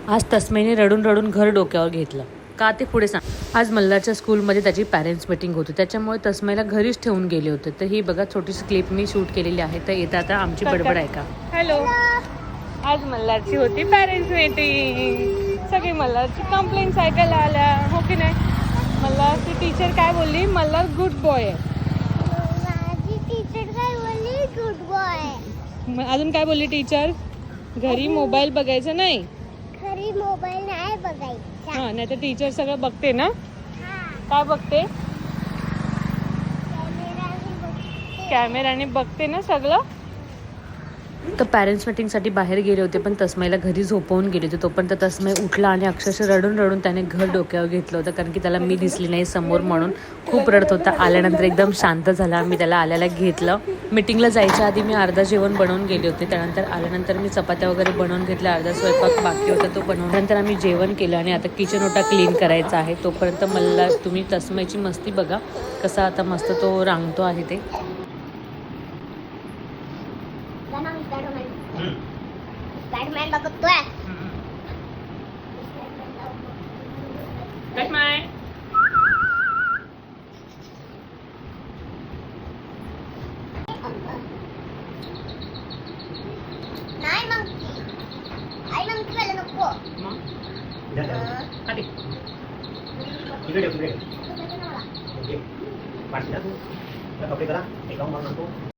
आज तस्मैने रडून रडून घर डोक्यावर घेतलं. का ते पुढे सांग. आज मल्हारच्या स्कूलमध्ये त्याची पॅरेंट्स मीटिंग होती, त्याच्यामुळे तस्मैला घरीच ठेवून गेले होते. तर ही बघा छोटीशी क्लिप मी शूट केलेली आहे. तर येतं आता आमची बडबड ऐका. हॅलो, आज मल्हारची होती पॅरेंट्स मीटिंग. सगळे मल्हारची कंप्लेंट्स ऐकायला आल्या, हो की नाही. मल्हारची टीचर काय बोलली, मल्हार गुड बॉय आहे. माझी टीचर काय बोलली, गुड बॉय. अजून काय बोलली टीचर, घरी मोबाईल बघायचा नाही. घरी मोबाईल नाही बघायचा. हा, नाही तर टीचर सगळं बघते ना. हा, काय बघते, कॅमेराने बघते. कॅमेराने बघते ना सगळं. तर पॅरेंट्स मीटिंगसाठी बाहेर गेले होते, पण तस्मैला घरी झोपवून गेले होते. तोपर्यंत तस्मै उठला आणि अक्षरशः रडून रडून त्याने घर डोक्यावर घेतलं होतं, कारण की त्याला मी दिसली नाही समोर म्हणून खूप रडत होता. आल्यानंतर एकदम शांत झाला. मी त्याला आल्याला घेतलं. मीटिंगला जायच्या आधी मी अर्धा जेवण बनवून गेले होते. त्यानंतर आल्यानंतर मी चपात्या वगैरे बनवून घेतल्या. अर्धा स्वयंपाक बाकी होता तो बनवल्यानंतर आम्ही जेवण केलं आणि आता किचन ओटा क्लीन करायचा आहे. तोपर्यंत मला तुम्ही तस्मैची मस्ती बघा, कसा आता मस्त तो रांगतो आहे. ते बॅटमॅन बघतोय. नाही मंकी, आई मंकी मला नको. कपडे करा,